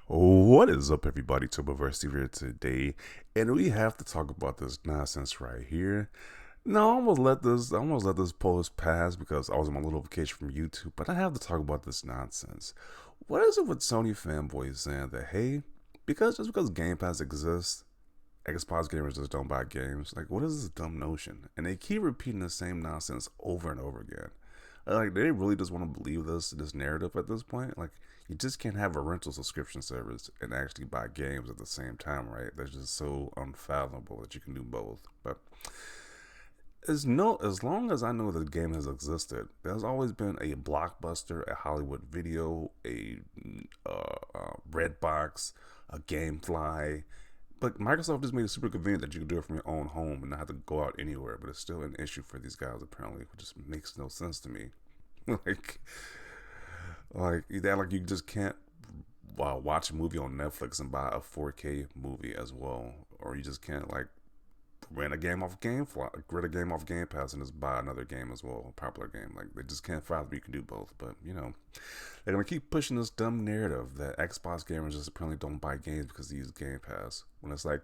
What is up, everybody? Tuberversity here today, and we have to talk about this nonsense right here. No, I almost let this post pass because I was on my little vacation from YouTube, but I have to talk about this nonsense. What is it with Sony fanboys saying that hey, just because Game Pass exists, Xbox gamers just don't buy games? Like, what is this dumb notion? And they keep repeating the same nonsense over and over again. Like, they really just want to believe this narrative at this point. Like, you just can't have a rental subscription service and actually buy games at the same time, right? That's just so unfathomable that you can do both. But as long as I know the game has existed, there's always been a Blockbuster, a Hollywood Video, a Redbox, a GameFly. But Microsoft just made it super convenient that you can do it from your own home and not have to go out anywhere. But it's still an issue for these guys apparently, which just makes no sense to me. like, like you just can't watch a movie on Netflix and buy a 4K movie as well, or you just can't like rent a game off Game Pass and just buy another game as well, a popular game. Like they just can't fathom you can do both. But they're gonna keep pushing this dumb narrative that Xbox gamers just apparently don't buy games because they use Game Pass. When it's like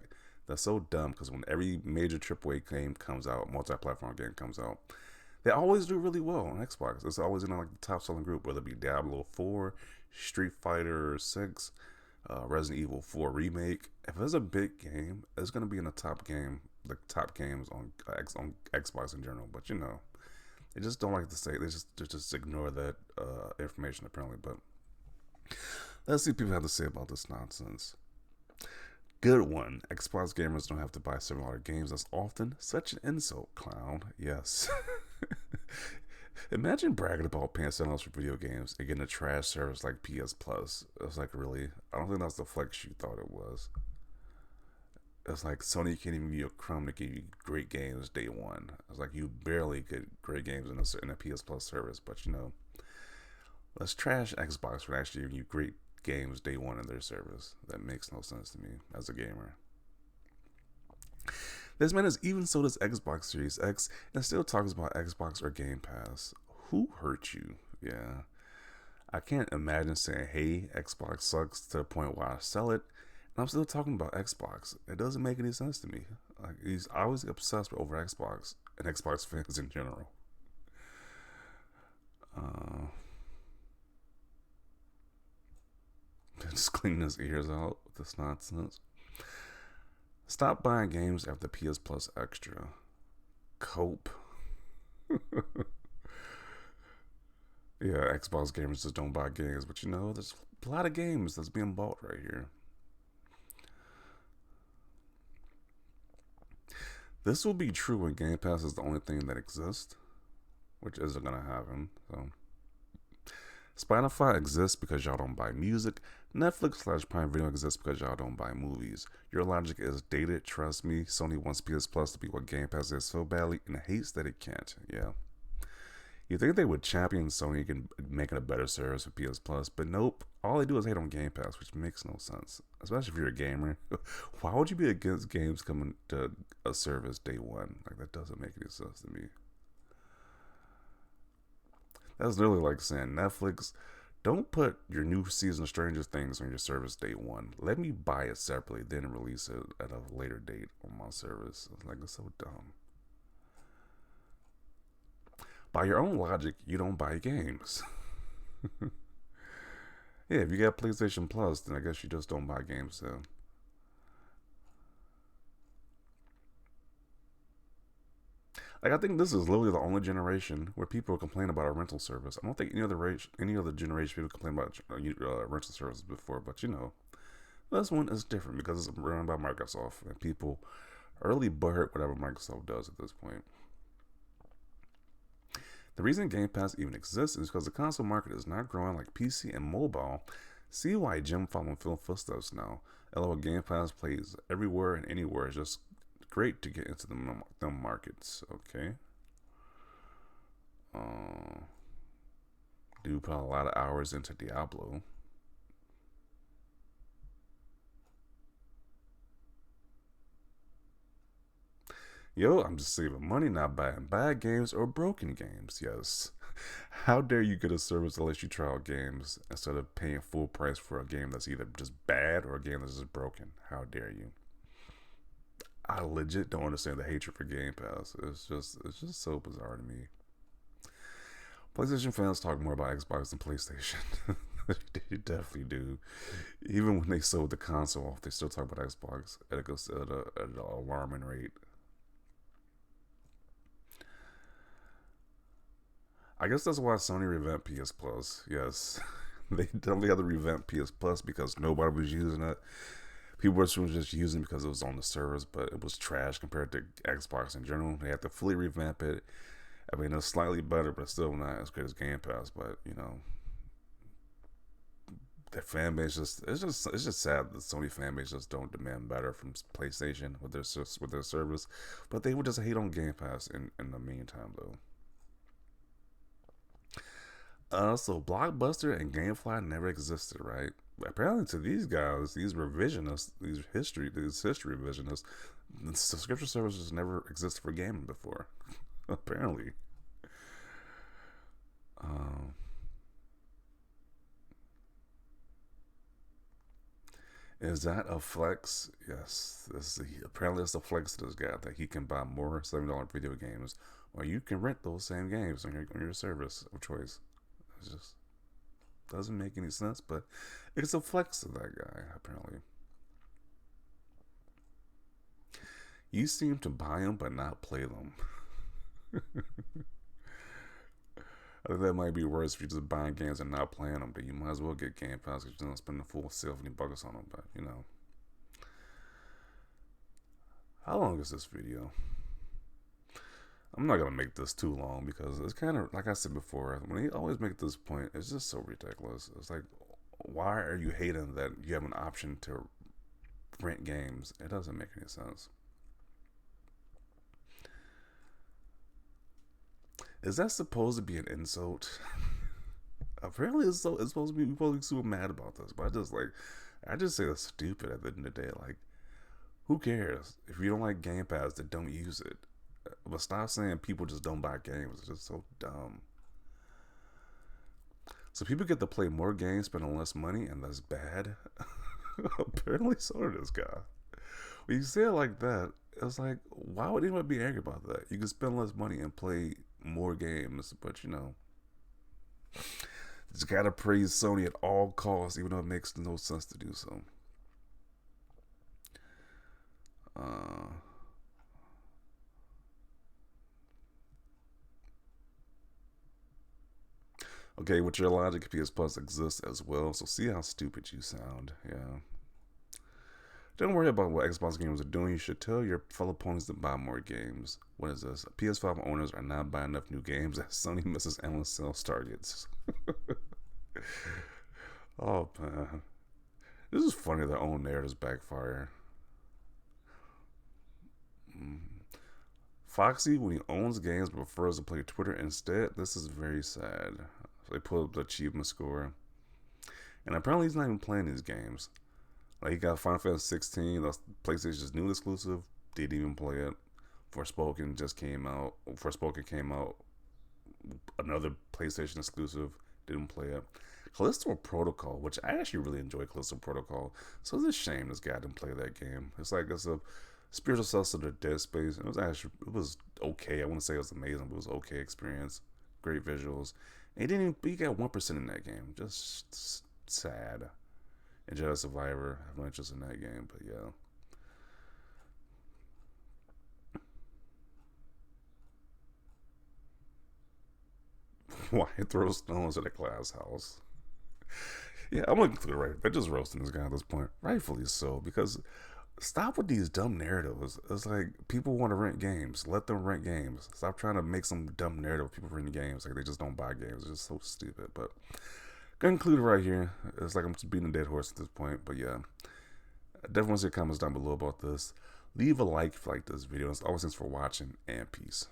that's so dumb because when every major AAA game comes out, multi-platform game comes out, they always do really well on Xbox. It's always in like the top selling group, whether it be Diablo 4, Street Fighter 6, Resident Evil 4 remake. If it's a big game, it's gonna be in the top game, the top games on Xbox in general. But they just don't like to say. They just ignore that information apparently. But let's see what people have to say about this nonsense. Good one. Xbox gamers don't have to buy $7 games as often. Such an insult, clown. Yes. Imagine bragging about paying $7 for video games and getting a trash service like PS Plus. It's like, really? I don't think that's the flex you thought it was. It's like Sony can't even give you a crumb to give you great games day one. It's like you barely get great games in a PS Plus service, but let's trash Xbox for actually giving you great games day one in their service. That makes no sense to me as a gamer. This man has even sold his Xbox Series X and still talks about Xbox or Game Pass. Who hurt you? Yeah. I can't imagine saying, hey, Xbox sucks to the point where I sell it. And I'm still talking about Xbox. It doesn't make any sense to me. Like he's always obsessed with over Xbox and Xbox fans in general. Uh, just cleaning his ears out with this nonsense. Stop buying games after PS Plus Extra. Cope. Yeah, Xbox gamers just don't buy games, but there's a lot of games that's being bought right here. This will be true when Game Pass is the only thing that exists, which isn't gonna happen. So Spotify exists because y'all don't buy music. Netflix / Prime Video exists because y'all don't buy movies. Your logic is dated, trust me. Sony wants PS Plus to be what Game Pass is so badly and hates that it can't. Yeah. You think they would champion Sony and making a better service with PS Plus, but nope. All they do is hate on Game Pass, which makes no sense. Especially if you're a gamer. Why would you be against games coming to a service day one? Like that doesn't make any sense to me. That's literally like saying Netflix, don't put your new season of Stranger Things on your service day one. Let me buy it separately, then release it at a later date on my service. It's so dumb. By your own logic, you don't buy games. Yeah, if you got PlayStation Plus, then I guess you just don't buy games then. Like I think this is literally the only generation where people complain about a rental service. I don't think any other generation people complain about rental services before, but this one is different because it's run by Microsoft and people are really butthurt whatever Microsoft does at this point. The reason Game Pass even exists is because the console market is not growing like PC and mobile. See why Jim following Phil footsteps now. LOL Game Pass plays everywhere and anywhere. It's just great to get into the markets. Okay. Uh, do put a lot of hours into Diablo. Yo, I'm just saving money, not buying bad games or broken games. Yes. How dare you get a service that lets you try out games instead of paying full price for a game that's either just bad or a game that's just broken? How dare you? I legit don't understand the hatred for Game Pass. It's just so bizarre to me. PlayStation fans talk more about Xbox than PlayStation. They definitely do. Even when they sold the console off, they still talk about Xbox at an alarming rate. I guess that's why Sony revamped PS Plus. Yes, they definitely had to revamp PS Plus because nobody was using it. People were just using it because it was on the servers, but it was trash compared to Xbox in general. They had to fully revamp it. I mean, it's slightly better, but still not as good as Game Pass. But the fan base just sad that Sony fan base just don't demand better from PlayStation with their service, but they would just hate on Game Pass in the meantime though. So Blockbuster and GameFly never existed, right? Apparently, to these guys, these revisionists, these history revisionists, the subscription services never existed for gaming before. Apparently, um, is that a flex? Yes. Apparently, it's a flex to this guy that he can buy more $7 video games, or you can rent those same games on your service of choice. It just doesn't make any sense, but it's a flex to that guy, apparently. You seem to buy them but not play them. I think that might be worse if you're just buying games and not playing them. Then you might as well get Game Pass because you don't spend the full $70 on them. But how long is this video? I'm not gonna make this too long because it's kind of like I said before. When he always make this point, it's just so ridiculous. It's like, why are you hating that you have an option to rent games? It doesn't make any sense. Is that supposed to be an insult? Apparently, it's supposed to be. We're supposed to be super mad about this, but I just say that's stupid. At the end of the day, like, who cares if you don't like Game Pass? Then don't use it. But stop saying people just don't buy games. It's just so dumb. So people get to play more games, spending less money, and that's bad. Apparently, so did this guy. When you say it like that, it's like, why would anyone be angry about that? You can spend less money and play more games, but just gotta praise Sony at all costs, even though it makes no sense to do so. Uh, okay, with your logic, PS Plus exists as well, so see how stupid you sound. Yeah. Don't worry about what Xbox gamers are doing. You should tell your fellow ponies to buy more games. What is this? PS5 owners are not buying enough new games as Sony misses endless sales targets. Oh, man. This is funny. Their own narratives backfire. Mm. Foxy, when he owns games but prefers to play Twitter instead, this is very sad. So they pull up the achievement score. And apparently he's not even playing these games. Like, he got Final Fantasy 16, that's PlayStation's new exclusive. Didn't even play it. Forspoken just came out. Forspoken came out. Another PlayStation exclusive. Didn't play it. Callisto Protocol, which I actually really enjoy Callisto Protocol. So it's a shame this guy didn't play that game. It's a spiritual successor to Dead Space. And it was okay. I wouldn't say it was amazing, but it was okay experience. Great visuals. And he got 1% in that game. Just sad. And Jedi Survivor, I have no interest in that game, but yeah. Why throw stones at a glass house? Yeah, I'm looking through it right. They're just roasting this guy at this point. Rightfully so, because stop with these dumb narratives. It's like people want to rent games. Let them rent games. Stop trying to make some dumb narrative of people renting games. Like they just don't buy games. It's just so stupid. But gonna conclude right here. It's like I'm just beating a dead horse at this point. But yeah, definitely want to see your comments down below about this. Leave a like if you like this video. As always, thanks for watching and peace.